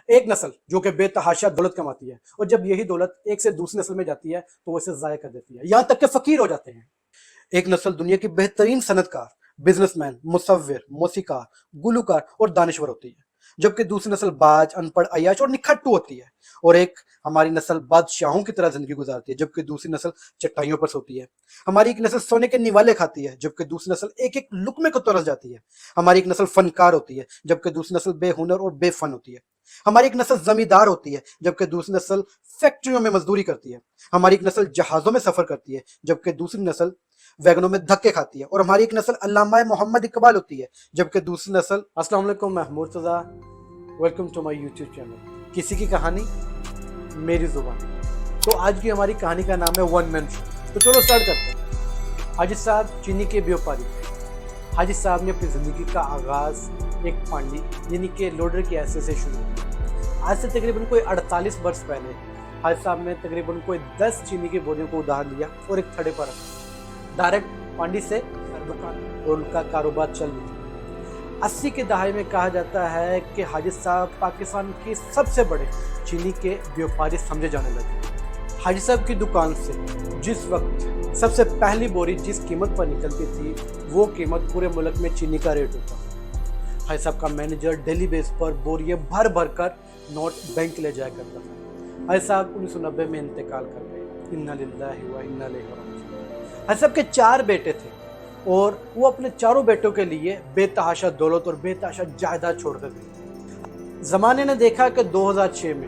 ایک نسل جو کہ بے تحاشا دولت کماتی ہے اور جب یہی دولت ایک سے دوسری نسل میں جاتی ہے تو وہ اسے ضائع کر دیتی ہے، یہاں تک کہ فقیر ہو جاتے ہیں۔ ایک نسل دنیا کی بہترین صنعت کار، بزنس مین، مصور، موسیقار، گلوکار اور دانشور ہوتی ہے، جبکہ دوسری نسل باج، ان پڑھ، عیاش اور نکھٹو ہوتی ہے۔ اور ایک ہماری نسل بادشاہوں کی طرح زندگی گزارتی ہے، جبکہ دوسری نسل چٹائیوں پر سوتی ہے۔ ہماری ایک نسل سونے کے نیوالے کھاتی ہے، جبکہ دوسری نسل ایک ایک لقمے کو ترس جاتی ہے۔ ہماری ایک نسل فنکار ہوتی ہے، جبکہ دوسری نسل بے ہنر اور بے فن ہوتی ہے۔ ہماری ایک نسل زمیندار ہوتی ہے، جبکہ دوسری نسل فیکٹریوں میں مزدوری کرتی ہے۔ ہماری ایک نسل جہازوں میں سفر کرتی ہے، جبکہ دوسری نسل ویگنوں میں دھکے کھاتی ہے۔ اور ہماری ایک نسل علامہ محمد اقبال ہوتی ہے، جبکہ دوسری نسل… السلام علیکم، میں Murtaza, welcome to my YouTube channel کسی کی کہانی میری زبان۔ تو آج کی ہماری کہانی کا نام ہے ون مین شو۔ تو چلو سٹارٹ کرتے ہیں۔ حاجی صاحب چینی کے بیوپاری۔ حاجی صاحب نے اپنی زندگی کا آغاز ایک پانڈی یعنی کہ لوڈر کی حیثیت سے شروع کیا۔ آج سے تقریباً کوئی 48 برس پہلے حاجی صاحب نے تقریباً کوئی 10 چینی کی بوریوں کو ادھار لیا اور ایک تھڑے پر رکھا۔ ڈائریکٹ پانڈی سے دکان اور ان کا کاروبار چل رہا۔ 80 کے دہائی میں کہا جاتا ہے کہ حاجی صاحب پاکستان کی سب سے بڑے چینی کے بیوپاری سمجھے جانے لگے۔ حاجی صاحب کی دکان سے جس وقت سب سے پہلی بوری جس قیمت پر نکلتی تھی وہ قیمت پورے ملک میں چینی کا ریٹ ہوتا۔ حاجی صاحب کا مینیجر ڈیلی بیس پر بوریاں بھر بھر کر نوٹ بینک لے جایا کرتا تھا۔ حاجی صاحب 1990 میں انتقال کر گئے۔ انا للہ و انا الیہ راجعون۔ حاجی صاحب کے 4 بیٹے تھے اور وہ اپنے چاروں بیٹوں کے لیے بے تحاشا دولت اور بے تحاشا جائیداد چھوڑ کر گئے۔ زمانے نے دیکھا کہ 2006 میں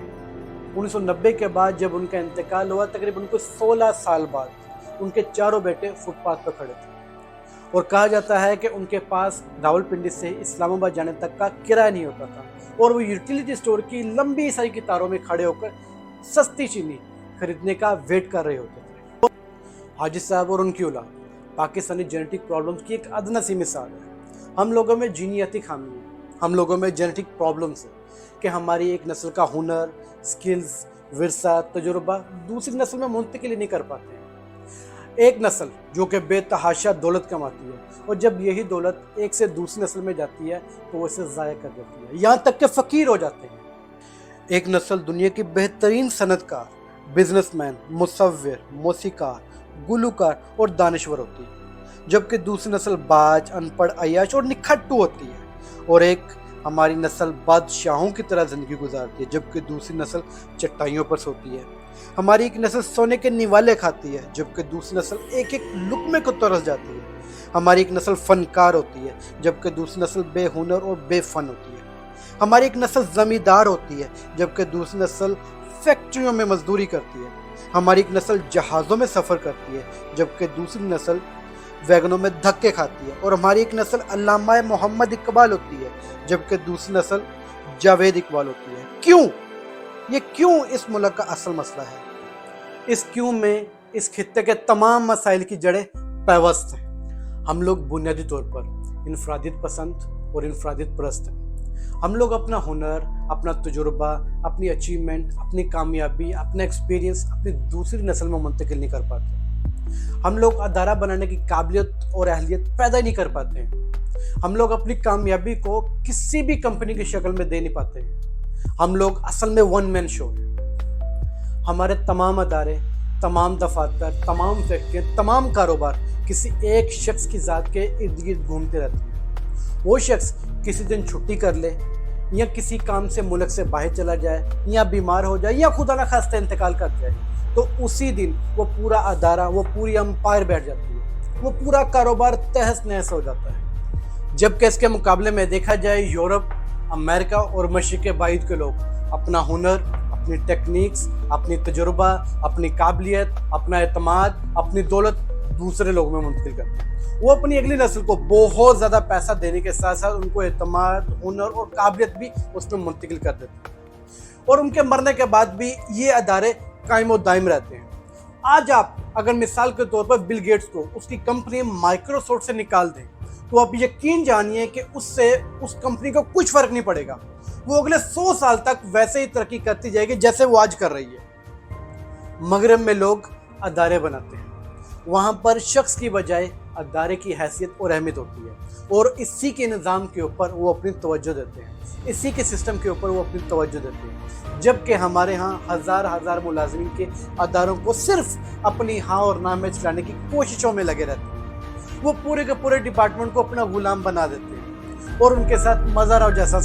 1990 کے بعد جب ان کا انتقال ہوا، تقریباً کوئی 16 سال بعد ان کے چاروں بیٹے فٹ پاتھ پر کھڑے تھے اور کہا جاتا ہے کہ ان کے پاس راولپنڈی سے اسلام آباد جانے تک کا کرایہ نہیں ہوتا تھا اور وہ یوٹیلیٹی اسٹور کی لمبی ساری قطاروں میں کھڑے ہو کر سستی چینی خریدنے کا ویٹ کر رہے ہوتے تھے۔ حاجی صاحب اور ان کی اولاد پاکستانی جینیٹک پرابلمز کی ایک ادنا سی مثال ہے۔ ہم لوگوں میں جینیاتی خامی ہے، ہم لوگوں میں جینیٹک پرابلمز ہے کہ ہماری ایک نسل کا ہنر، سکلز، ورثہ، تجربہ دوسری نسل میں منتقل ہی نہیں کر پاتے ہیں۔ ایک نسل جو کہ بے تحاشا دولت کماتی ہے اور جب یہی دولت ایک سے دوسری نسل میں جاتی ہے تو وہ اسے ضائع کر دیتی ہے، یہاں تک کہ فقیر ہو جاتے ہیں۔ ایک نسل دنیا کی بہترین صنعت کار، بزنس مین، مصور، موسیقار، گلوکار اور دانشور ہوتی ہے، جبکہ دوسری نسل باج، ان پڑھ، عیاش اور نکھٹو ہوتی ہے۔ اور ایک ہماری نسل بادشاہوں کی طرح زندگی گزارتی ہے، جبکہ دوسری نسل چٹائیوں پر سوتی ہے۔ ہماری ایک نسل سونے کے نیوالے کھاتی ہے، جبکہ دوسری نسل ایک ایک لقمے کو ترس جاتی ہے۔ ہماری ایک نسل فنکار ہوتی ہے، جبکہ دوسری نسل بے ہنر اور بے فن ہوتی ہے۔ ہماری ایک نسل زمیندار ہوتی ہے، جبکہ دوسری نسل فیکٹریوں میں مزدوری کرتی ہے۔ ہماری ایک نسل جہازوں میں سفر کرتی ہے، جبکہ دوسری نسل ویگنوں میں دھکے کھاتی ہے۔ اور ہماری ایک نسل علامہ محمد اقبال ہوتی ہے، جبکہ دوسری نسل جاوید اقبال ہوتی ہے۔ کیوں؟ یہ کیوں اس ملک کا اصل مسئلہ ہے۔ اس کیوں میں اس خطے کے تمام مسائل کی جڑیں پیوست ہیں۔ ہم لوگ بنیادی طور پر انفرادیت پسند اور انفرادیت پرست ہیں۔ ہم لوگ اپنا ہنر، اپنا تجربہ، اپنی اچیومنٹ، اپنی کامیابی، اپنا ایکسپیرینس اپنی دوسری نسل میں منتقل نہیں کر پاتے۔ ہم لوگ ادارہ بنانے کی قابلیت اور اہلیت پیدا نہیں کر پاتے ہیں۔ ہم لوگ اپنی کامیابی کو کسی بھی کمپنی کی شکل میں دے نہیں پاتے ہیں۔ ہم لوگ اصل میں ون مین شو ہیں۔ ہمارے تمام ادارے، تمام دفاتر، تمام فیکٹریاں، تمام کاروبار کسی ایک شخص کی ذات کے ارد گرد گھومتے رہتے ہیں۔ وہ شخص کسی دن چھٹی کر لے یا کسی کام سے ملک سے باہر چلا جائے یا بیمار ہو جائے یا خدا نہ خواستہ انتقال کر جائے تو اسی دن وہ پورا ادارہ، وہ پوری امپائر بیٹھ جاتی ہے، وہ پورا کاروبار تہس نہس ہو جاتا ہے۔ جبکہ اس کے مقابلے میں دیکھا جائے یورپ، امریکہ اور مشرق بعید کے لوگ اپنا ہنر، اپنی ٹیکنیکس، اپنی تجربہ، اپنی قابلیت، اپنا اعتماد، اپنی دولت دوسرے لوگوں میں منتقل کرتے ہیں۔ وہ اپنی اگلی نسل کو بہت زیادہ پیسہ دینے کے ساتھ ساتھ ان کو اعتماد، ہنر اور قابلیت بھی اس میں منتقل کر دیتے ہیں اور ان کے مرنے کے بعد بھی یہ ادارے قائم و دائم رہتے ہیں۔ آج آپ اگر مثال کے طور پر بل گیٹس کو اس کی کمپنی مائکروسافٹ سے نکال دیں تو آپ یقین جانیے کہ اس سے اس کمپنی کو کچھ فرق نہیں پڑے گا۔ وہ اگلے 100 سال تک ویسے ہی ترقی کرتی جائے گی جیسے وہ آج کر رہی ہے۔ مغرب میں لوگ ادارے بناتے ہیں، وہاں پر شخص کی بجائے ادارے کی حیثیت اور اہمیت ہوتی ہے۔ اور اسی کے نظام کے اوپر وہ اپنی توجہ دیتے ہیں، اسی کے سسٹم کے اوپر وہ اپنی توجہ دیتے ہیں، جبکہ ہمارے ہاں ہزار ملازمین کے اداروں کو صرف اپنی ہاں اور نہ میں چلانے کی کوششوں میں لگے رہتے ہیں۔ وہ پورے کے پورے ڈپارٹمنٹ کو اپنا غلام بنا دیتے ہیں اور ان کے ساتھ مزاروں جیسا